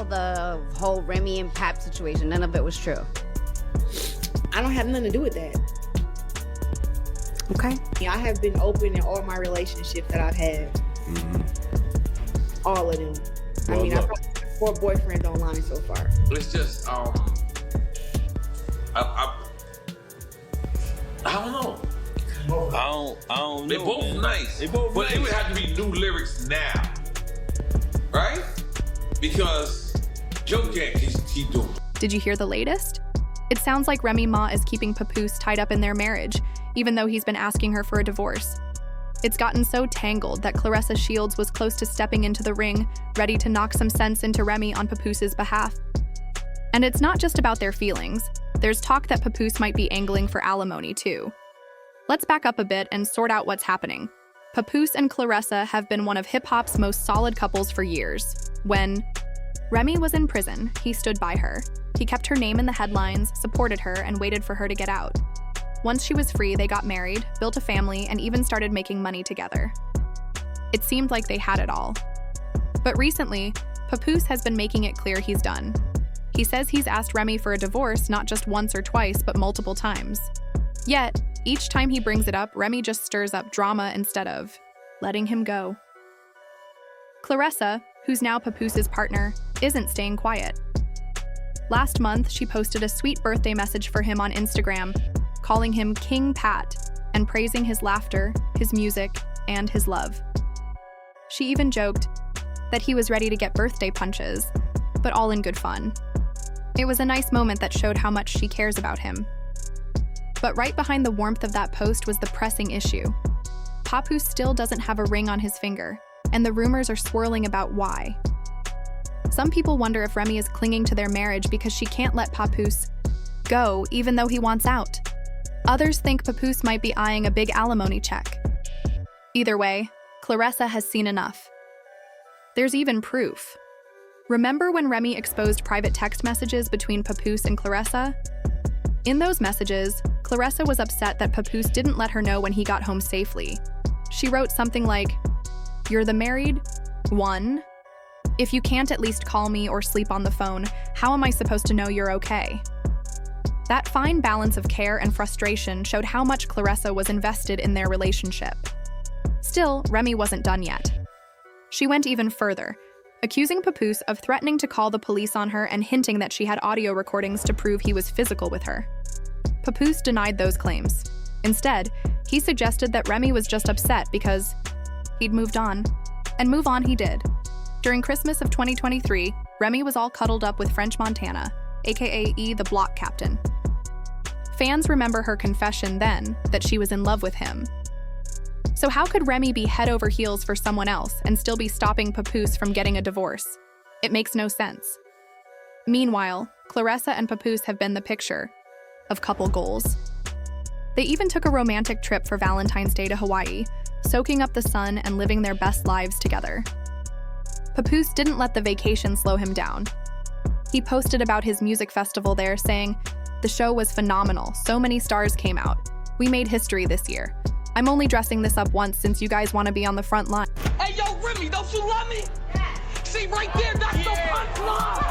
The whole Remy and Pap situation, none of it was true. I don't have nothing to do with that. Okay. I have been open in all my relationships that I've had. Mm-hmm. All of them. Well, I mean, I've probably had 4 boyfriends online so far. It's just, I don't know. I don't know. They're both man. nice. But nice. It would have to be new lyrics now. Right? Because Joe can't keep doing it. Did you hear the latest? It sounds like Remy Ma is keeping Papoose tied up in their marriage, even though he's been asking her for a divorce. It's gotten so tangled that Claressa Shields was close to stepping into the ring, ready to knock some sense into Remy on Papoose's behalf. And it's not just about their feelings. There's talk that Papoose might be angling for alimony too. Let's back up a bit and sort out what's happening. Papoose and Claressa have been one of hip-hop's most solid couples for years. When Remy was in prison, he stood by her. He kept her name in the headlines, supported her, and waited for her to get out. Once she was free, they got married, built a family, and even started making money together. It seemed like they had it all. But recently, Papoose has been making it clear he's done. He says he's asked Remy for a divorce not just once or twice, but multiple times. Yet, each time he brings it up, Remy just stirs up drama instead of letting him go. Claressa, who's now Papoose's partner, isn't staying quiet. Last month, she posted a sweet birthday message for him on Instagram, calling him King Pat and praising his laughter, his music, and his love. She even joked that he was ready to get birthday punches, but all in good fun. It was a nice moment that showed how much she cares about him. But right behind the warmth of that post was the pressing issue. Papoose still doesn't have a ring on his finger, and the rumors are swirling about why. Some people wonder if Remy is clinging to their marriage because she can't let Papoose go, even though he wants out. Others think Papoose might be eyeing a big alimony check. Either way, Claressa has seen enough. There's even proof. Remember when Remy exposed private text messages between Papoose and Claressa? In those messages, Claressa was upset that Papoose didn't let her know when he got home safely. She wrote something like, "You're the married one. If you can't at least call me or sleep on the phone, how am I supposed to know you're okay?" That fine balance of care and frustration showed how much Claressa was invested in their relationship. Still, Remy wasn't done yet. She went even further, accusing Papoose of threatening to call the police on her and hinting that she had audio recordings to prove he was physical with her. Papoose denied those claims. Instead, he suggested that Remy was just upset because he'd moved on. And move on he did. During Christmas of 2023, Remy was all cuddled up with French Montana, aka E the Block Captain. Fans remember her confession then that she was in love with him. So how could Remy be head over heels for someone else and still be stopping Papoose from getting a divorce? It makes no sense. Meanwhile, Claressa and Papoose have been the picture of couple goals. They even took a romantic trip for Valentine's Day to Hawaii, soaking up the sun and living their best lives together. Papoose didn't let the vacation slow him down. He posted about his music festival there, saying, "The show was phenomenal. So many stars came out. We made history this year. I'm only dressing this up once since you guys want to be on the front line." Hey, yo, Remy, don't you love me? Yeah. See, right there, that's the punchline.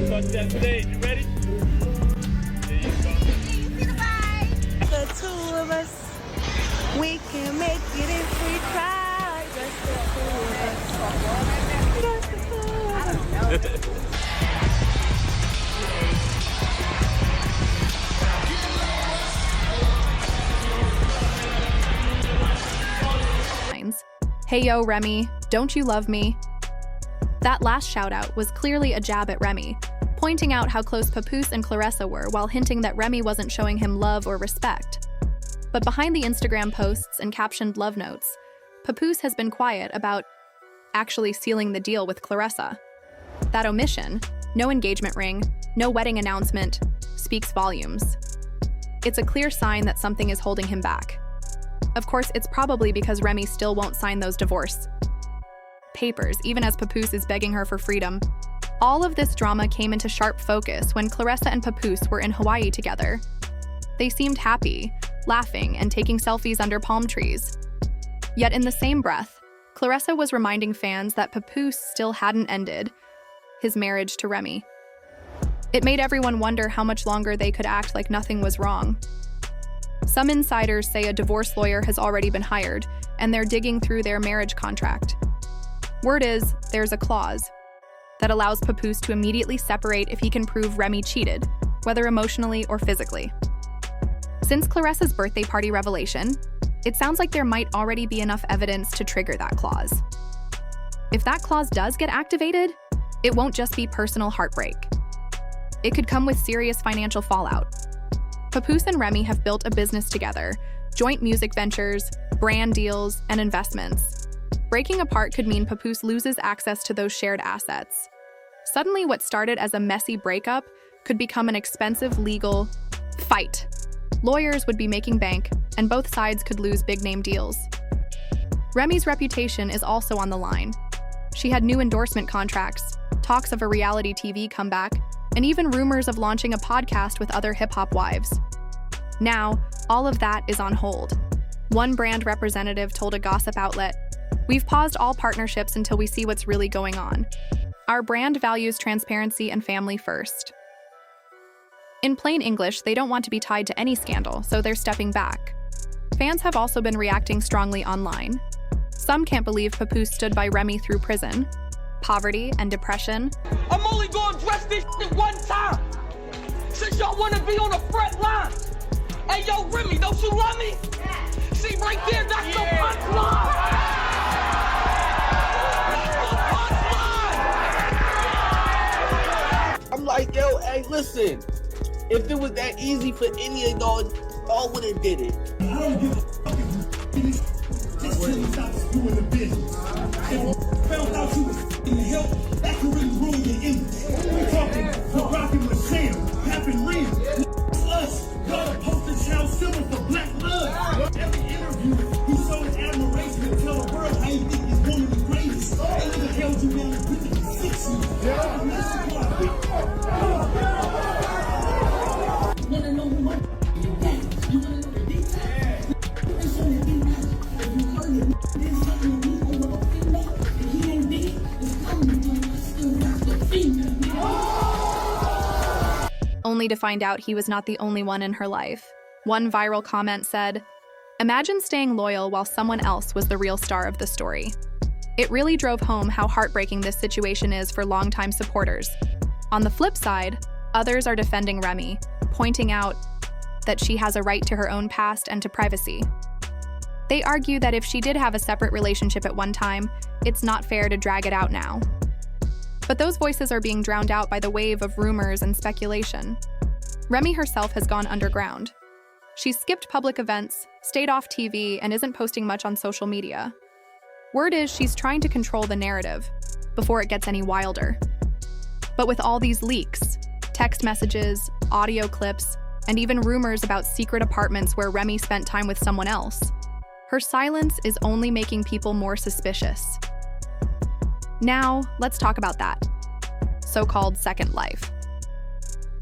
Fuck that today. You ready? There you go. The two of us, we can make it if we try. Just the two of us. Just the two of us. Hey yo, Remy, don't you love me? That last shout out was clearly a jab at Remy, pointing out how close Papoose and Claressa were while hinting that Remy wasn't showing him love or respect. But behind the Instagram posts and captioned love notes, Papoose has been quiet about actually sealing the deal with Claressa. That omission, no engagement ring, no wedding announcement, speaks volumes. It's a clear sign that something is holding him back. Of course, it's probably because Remy still won't sign those divorce papers, even as Papoose is begging her for freedom. All of this drama came into sharp focus when Claressa and Papoose were in Hawaii together. They seemed happy, laughing and taking selfies under palm trees. Yet in the same breath, Claressa was reminding fans that Papoose still hadn't ended his marriage to Remy. It made everyone wonder how much longer they could act like nothing was wrong. Some insiders say a divorce lawyer has already been hired, and they're digging through their marriage contract. Word is, there's a clause that allows Papoose to immediately separate if he can prove Remy cheated, whether emotionally or physically. Since Claressa's birthday party revelation, it sounds like there might already be enough evidence to trigger that clause. If that clause does get activated, it won't just be personal heartbreak. It could come with serious financial fallout. Papoose and Remy have built a business together, joint music ventures, brand deals, and investments. Breaking apart could mean Papoose loses access to those shared assets. Suddenly, what started as a messy breakup could become an expensive legal fight. Lawyers would be making bank, and both sides could lose big-name deals. Remy's reputation is also on the line. She had new endorsement contracts, talks of a reality TV comeback, and even rumors of launching a podcast with other hip-hop wives. Now, all of that is on hold. One brand representative told a gossip outlet, "We've paused all partnerships until we see what's really going on. Our brand values transparency and family first." In plain English, they don't want to be tied to any scandal, so they're stepping back. Fans have also been reacting strongly online. Some can't believe Papoose stood by Remy through prison, poverty, and depression. I'm only gonna address this shit one time. Since y'all wanna be on the front line. Hey, yo, Remy, don't you love me? See, right there, that's the punchline. I'm like, yo, hey, listen. If it was that easy for any of y'all would have did it. I don't give a fuck if you just till you stop doing the business. Found out you was in the help, that could really ruin your image. We're talking, we're rocking with Sam, Happen Real. Us, y'all the poster child symbol for black love. Every interview, he showed admiration and tell the world how he think he's one of the greatest. That nigga held you down and put you in 6 years. You wanna know who my you want? You wanna know the details? It's only you now. If you heard it, there's something you need over a female. If he ain't big, it's coming to I still got the female. Only to find out he was not the only one in her life. One viral comment said, "Imagine staying loyal while someone else was the real star of the story." It really drove home how heartbreaking this situation is for longtime supporters. On the flip side, others are defending Remy, pointing out that she has a right to her own past and to privacy. They argue that if she did have a separate relationship at one time, it's not fair to drag it out now. But those voices are being drowned out by the wave of rumors and speculation. Remy herself has gone underground. She's skipped public events, stayed off TV, and isn't posting much on social media. Word is she's trying to control the narrative before it gets any wilder. But with all these leaks, text messages, audio clips, and even rumors about secret apartments where Remy spent time with someone else, her silence is only making people more suspicious. Now, let's talk about that so-called second life.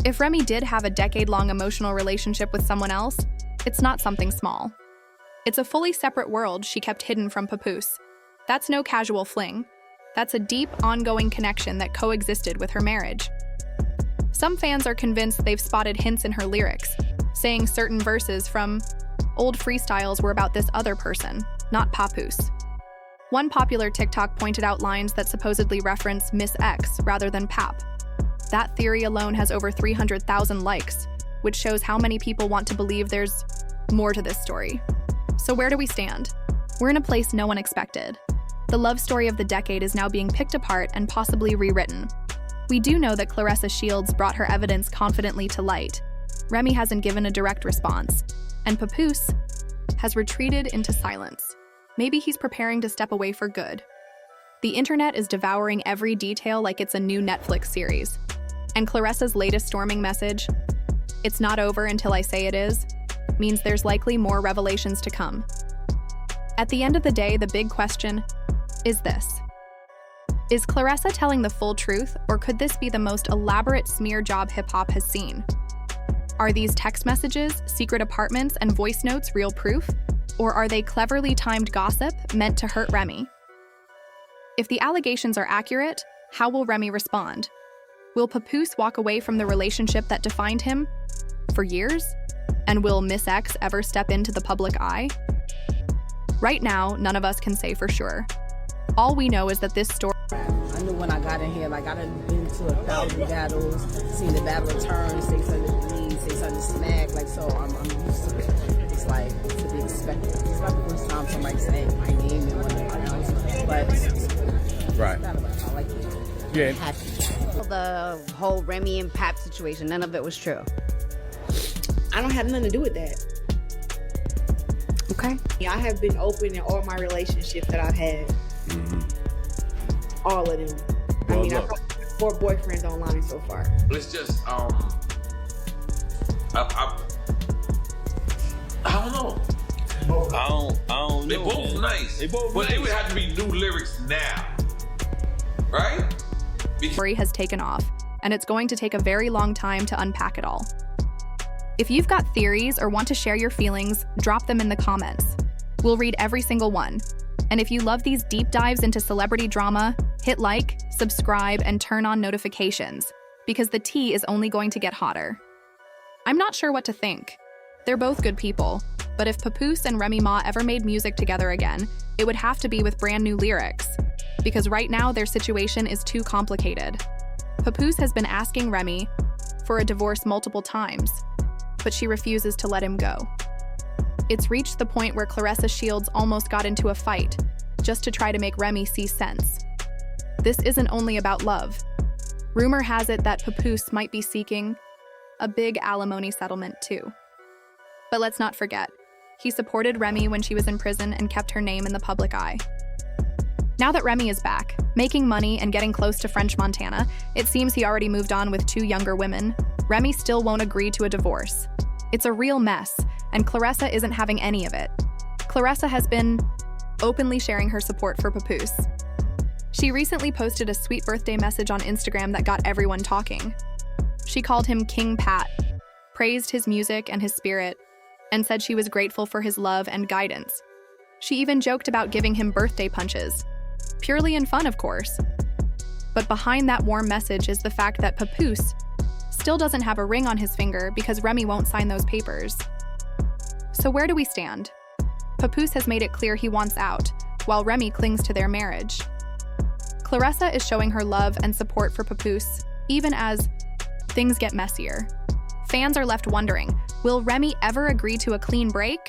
If Remy did have a decade-long emotional relationship with someone else, it's not something small. It's a fully separate world she kept hidden from Papoose. That's no casual fling. That's a deep, ongoing connection that coexisted with her marriage. Some fans are convinced they've spotted hints in her lyrics, saying certain verses from old freestyles were about this other person, not Papoose. One popular TikTok pointed out lines that supposedly reference Miss X rather than Pap. That theory alone has over 300,000 likes, which shows how many people want to believe there's more to this story. So where do we stand? We're in a place no one expected. The love story of the decade is now being picked apart and possibly rewritten. We do know that Claressa Shields brought her evidence confidently to light. Remy hasn't given a direct response, and Papoose has retreated into silence. Maybe he's preparing to step away for good. The internet is devouring every detail like it's a new Netflix series. And Claressa's latest storming message, "It's not over until I say it is," means there's likely more revelations to come. At the end of the day, the big question is this. Is Claressa telling the full truth, or could this be the most elaborate smear job hip-hop has seen? Are these text messages, secret apartments, and voice notes real proof? Or are they cleverly timed gossip meant to hurt Remy? If the allegations are accurate, how will Remy respond? Will Papoose walk away from the relationship that defined him for years? And will Miss X ever step into the public eye? Right now, none of us can say for sure. All we know is that this story... I knew when I got in here, like I done been to 1,000 battles, seen the battle turn, say something to bleed, say something to smack, like so I'm used to it. It's like to be expected. It's not the first time somebody saying my name and whatever else, but right. I like it. Yeah. Happy. The whole Remy and Pap situation, none of it was true. I don't have nothing to do with that. Okay. Yeah, I have been open in all my relationships that I've had. All of them. Well, I mean, look. I've had 4 boyfriends online so far. Let's just I don't know. I don't They're know. both man. nice. They both but nice. they would have to be new lyrics now. Right? story has taken off, and it's going to take a very long time to unpack it all. If you've got theories or want to share your feelings, drop them in the comments. We'll read every single one. And if you love these deep dives into celebrity drama, hit like, subscribe, and turn on notifications, because the tea is only going to get hotter. I'm not sure what to think. They're both good people, but if Papoose and Remy Ma ever made music together again, it would have to be with brand new lyrics, because right now their situation is too complicated. Papoose has been asking Remy for a divorce multiple times, but she refuses to let him go. It's reached the point where Claressa Shields almost got into a fight, just to try to make Remy see sense. This isn't only about love. Rumor has it that Papoose might be seeking a big alimony settlement too. But let's not forget, he supported Remy when she was in prison and kept her name in the public eye. Now that Remy is back, making money and getting close to French Montana, it seems he already moved on with 2 younger women. Remy still won't agree to a divorce. It's a real mess, and Claressa isn't having any of it. Claressa has been openly sharing her support for Papoose. She recently posted a sweet birthday message on Instagram that got everyone talking. She called him King Pat, praised his music and his spirit, and said she was grateful for his love and guidance. She even joked about giving him birthday punches. Purely in fun, of course. But behind that warm message is the fact that Papoose still doesn't have a ring on his finger because Remy won't sign those papers. So where do we stand? Papoose has made it clear he wants out, while Remy clings to their marriage. Claressa is showing her love and support for Papoose, even as things get messier. Fans are left wondering, will Remy ever agree to a clean break?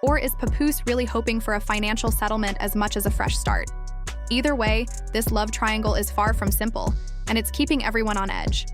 Or is Papoose really hoping for a financial settlement as much as a fresh start? Either way, this love triangle is far from simple, and it's keeping everyone on edge.